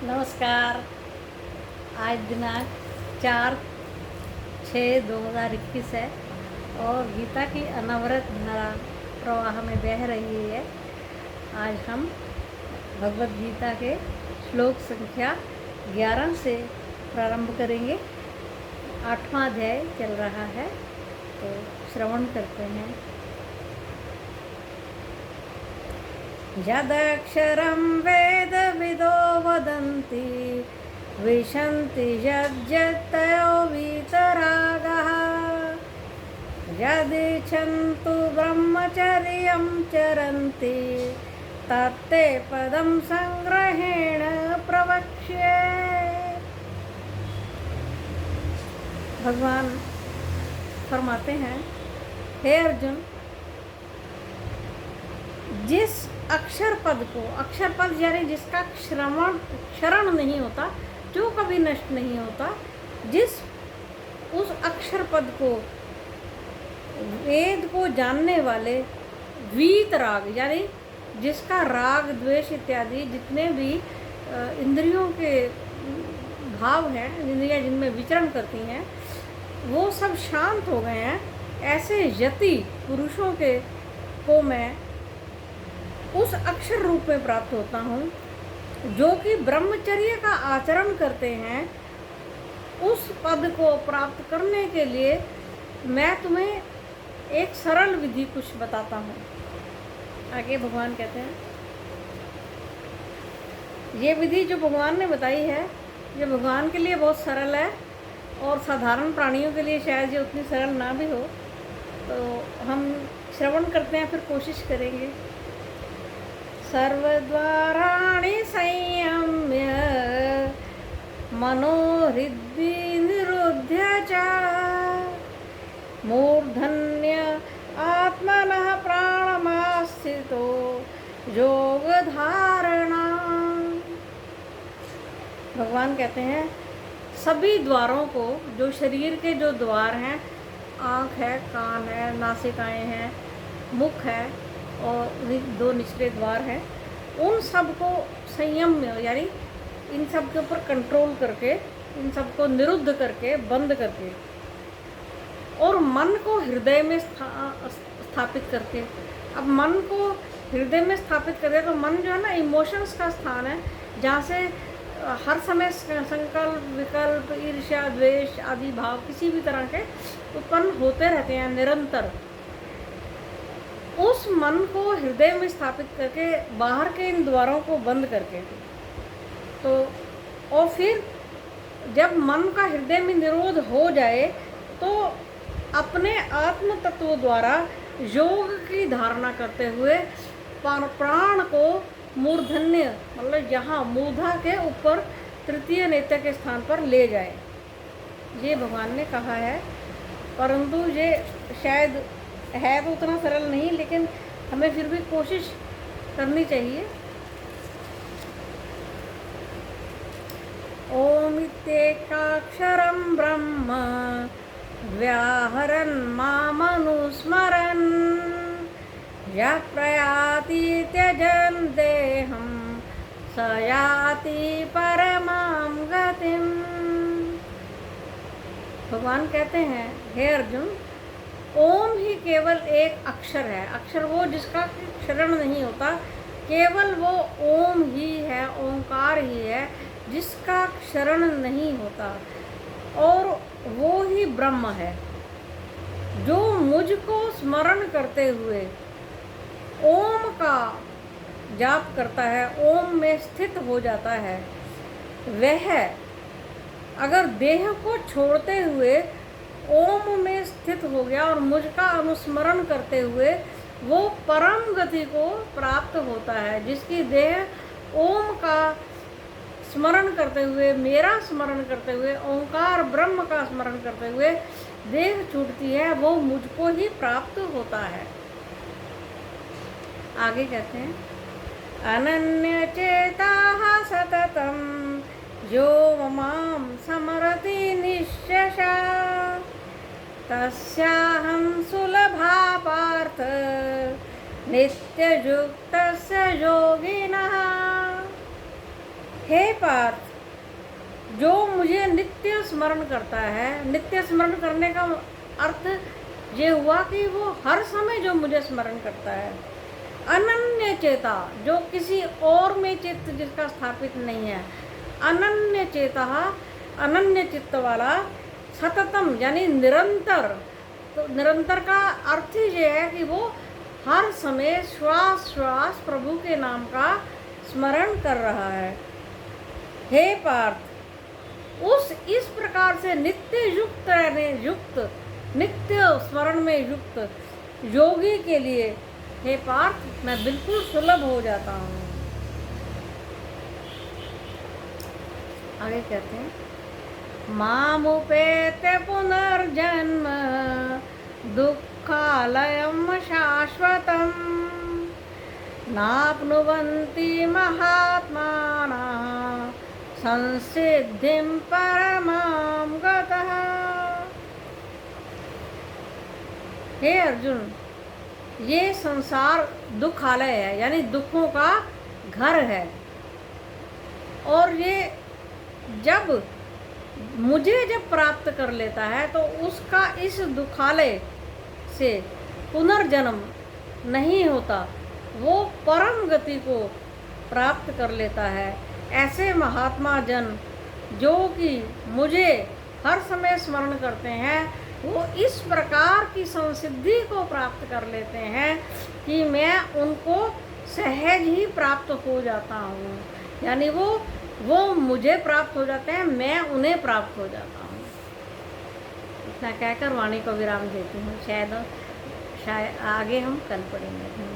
नमस्कार। आज दिनांक 4/6/2021 है और गीता की अनवरत धारा प्रवाह में बह रही है। आज हम भगवत गीता के श्लोक संख्या 11 से प्रारंभ करेंगे। 8वां अध्याय चल रहा है, तो श्रवण करते हैं। यदक्षरं वेदविदो वदन्ति विशन्ति यद्यतयो वीतरागः यदिच्छन्तु ब्रह्मचर्यं चरन्ति तत्ते पदं संग्रहेण प्रवक्ष्ये। भगवान फरमाते हैं, हे अर्जुन, जिस अक्षर पद को, अक्षर पद यानी जिसका क्षरण नहीं होता, जो कभी नष्ट नहीं होता, जिस उस अक्षर पद को, वेद को जानने वाले वीत राग यानी जिसका राग द्वेष इत्यादि जितने भी इंद्रियों के भाव हैं, इंद्रियां जिनमें विचरण करती हैं, वो सब शांत हो गए हैं, ऐसे यति पुरुषों के को मैं उस अक्षर रूप में प्राप्त होता हूँ जो कि ब्रह्मचर्य का आचरण करते हैं। उस पद को प्राप्त करने के लिए मैं तुम्हें एक सरल विधि कुछ बताता हूँ। आगे भगवान कहते हैं, ये विधि जो भगवान ने बताई है, ये भगवान के लिए बहुत सरल है और साधारण प्राणियों के लिए शायद ये उतनी सरल ना भी हो। तो हम श्रवण करते हैं, फिर कोशिश करेंगे। सर्वद्वाराणि संयम्य मनोहृदि निरुध्य च मूर्धन्य आत्मनः प्राणमास्थितो योगधारणा। भगवान कहते हैं, सभी द्वारों को, जो शरीर के जो द्वार हैं, आँख है, कान है, नासिकाएं हैं, मुख है और 2 निचले द्वार हैं, उन सब को संयम में यानी इन सब के ऊपर कंट्रोल करके, इन सब को निरुद्ध करके, बंद करके, और मन को हृदय में स्थापित करके। अब मन को हृदय में स्थापित करके, तो मन जो है ना, इमोशंस का स्थान है, जहाँ से हर समय संकल्प, विकल्प, ईर्ष्या, द्वेष आदि भाव किसी भी तरह के उत्पन्न होते रहते हैं निरंतर। उस मन को हृदय में स्थापित करके, बाहर के इन द्वारों को बंद करके, तो और फिर जब मन का हृदय में निरोध हो जाए, तो अपने आत्म तत्व द्वारा योग की धारणा करते हुए प्राण को मूर्धन्य मतलब यहाँ मूर्धा के ऊपर तृतीय नेत्र के स्थान पर ले जाए। ये भगवान ने कहा है, परंतु ये शायद है तो उतना सरल नहीं, लेकिन हमें फिर भी कोशिश करनी चाहिए। ओम इत्येकाक्षरं ब्रह्म व्याहरन् मामनुस्मरन् यः प्रयाति त्यजन् देहं स याति परमां गतिम्। भगवान कहते हैं, हे अर्जुन, ओम ही केवल एक अक्षर है। अक्षर वो जिसका क्षरण नहीं होता, केवल वो ओम ही है, ओंकार ही है जिसका क्षरण नहीं होता, और वो ही ब्रह्म है जो मुझको स्मरण करते हुए ओम का जाप करता है, ओम में स्थित हो जाता है। वह अगर देह को छोड़ते हुए ओम में स्थित हो गया और मुझका अनुस्मरण करते हुए वो परम गति को प्राप्त होता है। जिसकी देह ओम का स्मरण करते हुए, मेरा स्मरण करते हुए, ओंकार ब्रह्म का स्मरण करते हुए देह छूटती है, वो मुझको ही प्राप्त होता है। आगे कहते हैं, अनन्य चेताः सततं यो मां स्मरति निःशेषा तस्याहं सुलभा पार्थ नित्ययुक्तस्य योगिनः। हे पार्थ, जो मुझे नित्य स्मरण करता है, नित्य स्मरण करने का अर्थ ये हुआ कि वो हर समय जो मुझे स्मरण करता है। अनन्य चेता, जो किसी और में चित्त जिसका स्थापित नहीं है, अनन्य चेता, अनन्य चित्त वाला, सततम यानी निरंतर। तो निरंतर का अर्थ ही ये है कि वो हर समय श्वास श्वास प्रभु के नाम का स्मरण कर रहा है। हे पार्थ, इस प्रकार से नित्य युक्त नित्य स्मरण में युक्त योगी के लिए, हे पार्थ, मैं बिल्कुल सुलभ हो जाता हूँ। आगे कहते हैं, मामुपेत्य पुनर्जन्म दुःखालयं शाश्वतम् नाप्नुवन्ति महात्मानः संसिद्धिं परमां गतः। हे अर्जुन, ये संसार दुखालय है, यानी दुखों का घर है। और ये जब मुझे प्राप्त कर लेता है तो उसका इस दुखालय से पुनर्जन्म नहीं होता, वो परम गति को प्राप्त कर लेता है। ऐसे महात्मा जन जो कि मुझे हर समय स्मरण करते हैं, वो इस प्रकार की संसिद्धि को प्राप्त कर लेते हैं कि मैं उनको सहज ही प्राप्त हो जाता हूँ। यानी वो मुझे प्राप्त हो जाते हैं, मैं उन्हें प्राप्त हो जाता हूँ। इतना कहकर वाणी को विराम देती हूँ। शायद आगे हम कल पढ़ेंगे।